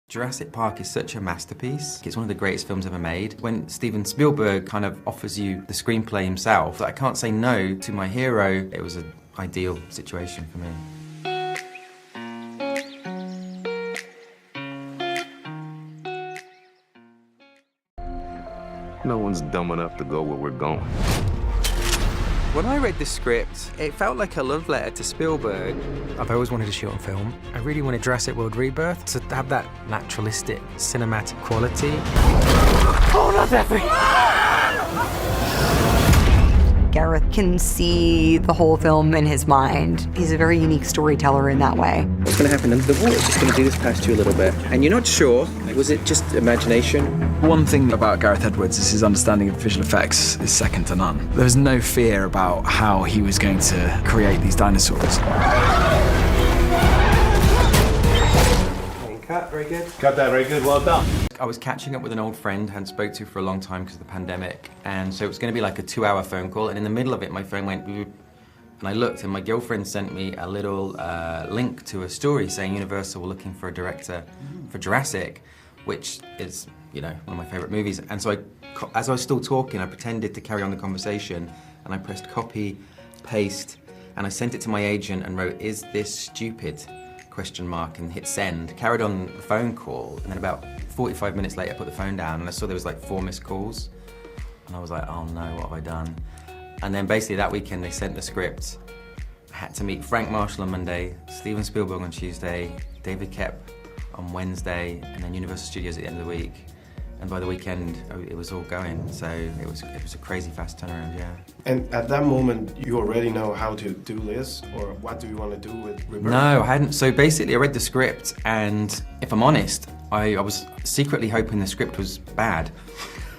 Jurassic Park is such a masterpiece. It's one of the greatest films ever made. When Steven Spielberg kind of offers you the screenplay himself, I can't say no to my hero. It was an ideal situation for me. No one's dumb enough to go where we're going. When I read the script, it felt like a love letter to Spielberg. I've always wanted to shoot on film. I really wanted Jurassic World Rebirth to have that naturalistic, cinematic quality. Oh, not that thing! Gareth can see the whole film in his mind. He's a very unique storyteller in that way. What's going to happen under the water? Just going to do this past you a little bit. And you're not sure, was it just imagination? One thing about Gareth Edwards is his understanding of visual effects is second to none. There was no fear about how he was going to create these dinosaurs. Cut, very good. Got that very good, well done. I was catching up with an old friend I hadn't spoke to for a long time because of the pandemic, and so it was going to be like a 2-hour phone call, and in the middle of it my phone went boop, and I looked and my girlfriend sent me a little link to a story saying Universal were looking for a director for Jurassic, which is, you know, one of my favourite movies. And so as I was still talking, I pretended to carry on the conversation, and I pressed copy, paste, and I sent it to my agent and wrote, "Is this stupid?" ? And hit send, carried on the phone call, and then about 45 minutes later I put the phone down and I saw there was like 4 missed calls, and I was like, oh no, what have I done? And then basically that weekend they sent the script. I had to meet Frank Marshall on Monday, Steven Spielberg on Tuesday, David Koepp on Wednesday, and then Universal Studios at the end of the week. And by the weekend, it was all going, so it was a crazy fast turnaround, yeah. And at that moment, you already know how to do this, or what do you want to do with Rebirth? No, I hadn't. So basically, I read the script, and if I'm honest, I was secretly hoping the script was bad,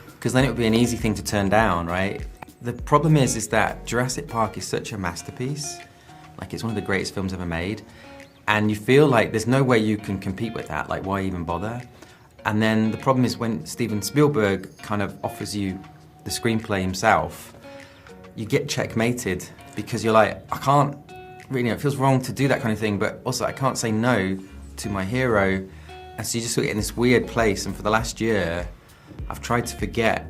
because then it would be an easy thing to turn down, right? The problem is that Jurassic Park is such a masterpiece. Like, it's one of the greatest films ever made, and you feel like there's no way you can compete with that. Like, why even bother? And then the problem is when Steven Spielberg kind of offers you the screenplay himself, you get checkmated because you're like, I can't really, it feels wrong to do that kind of thing, but also I can't say no to my hero. And so you just sort of get in this weird place, and for the last year, I've tried to forget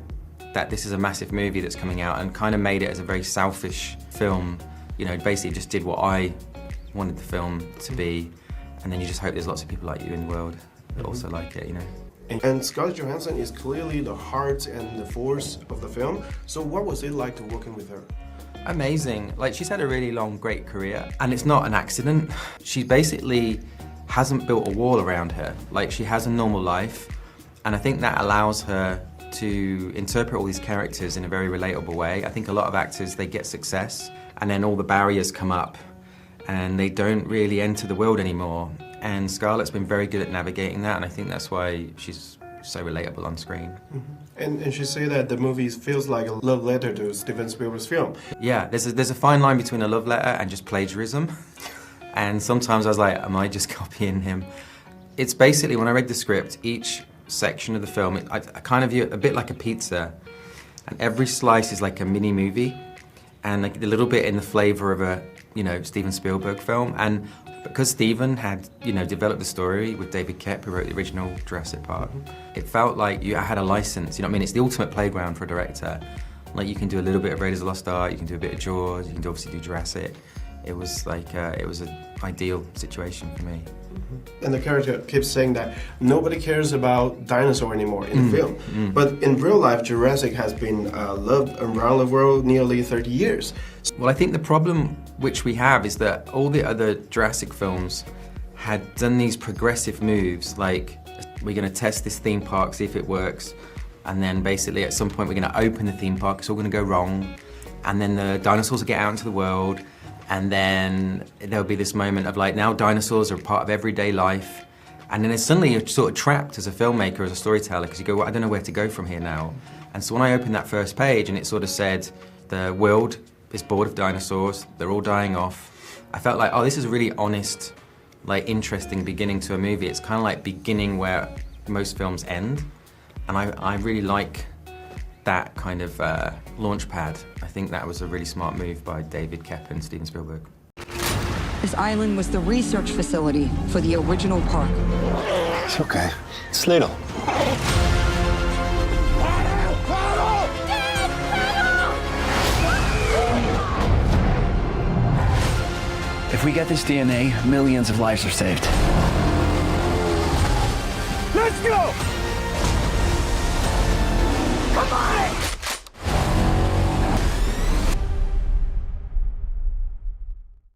that this is a massive movie that's coming out and kind of made it as a very selfish film. You know, basically just did what I wanted the film to be, and then you just hope there's lots of people like you in the world that also like it, you know. And Scarlett Johansson is clearly the heart and the force of the film. So what was it like to working with her? Amazing. Like, she's had a really long, great career, and it's not an accident. She basically hasn't built a wall around her. Like, she has a normal life, and I think that allows her to interpret all these characters in a very relatable way. I think a lot of actors, they get success, and then all the barriers come up, and they don't really enter the world anymore. And Scarlett's been very good at navigating that, and I think that's why she's so relatable on screen. And she said that the movie feels like a love letter to Steven Spielberg's film. Yeah, there's a fine line between a love letter and just plagiarism. And sometimes I was like, am I just copying him? It's basically, when I read the script, each section of the film, I kind of view it a bit like a pizza. And every slice is like a mini movie, and like a little bit in the flavor of a, you know, Steven Spielberg film. And because Steven had, you know, developed the story with David Koepp, who wrote the original Jurassic Park, it felt like I had a license, you know what I mean? It's the ultimate playground for a director. Like, you can do a little bit of Raiders of the Lost Ark, you can do a bit of Jaws, you can obviously do Jurassic. It was like, it was an ideal situation for me. And the character keeps saying that nobody cares about dinosaur anymore in the film. But in real life, Jurassic has been loved around the world nearly 30 years. Well, I think the problem which we have is that all the other Jurassic films had done these progressive moves, like, we're going to test this theme park, see if it works, and then basically at some point we're going to open the theme park, it's all going to go wrong, and then the dinosaurs will get out into the world, and then there'll be this moment of like, now dinosaurs are part of everyday life, and then suddenly you're sort of trapped as a filmmaker, as a storyteller, because you go, well, I don't know where to go from here now. And so when I opened that first page and it sort of said, the world is bored of dinosaurs, they're all dying off, I felt like, oh, this is a really honest, like, interesting beginning to a movie. It's kind of like beginning where most films end, and I really like that kind of launch pad. I think that was a really smart move by David Koepp and Steven Spielberg. This island was the research facility for the original park. It's okay. It's little. If we get this DNA, millions of lives are saved. Let's go!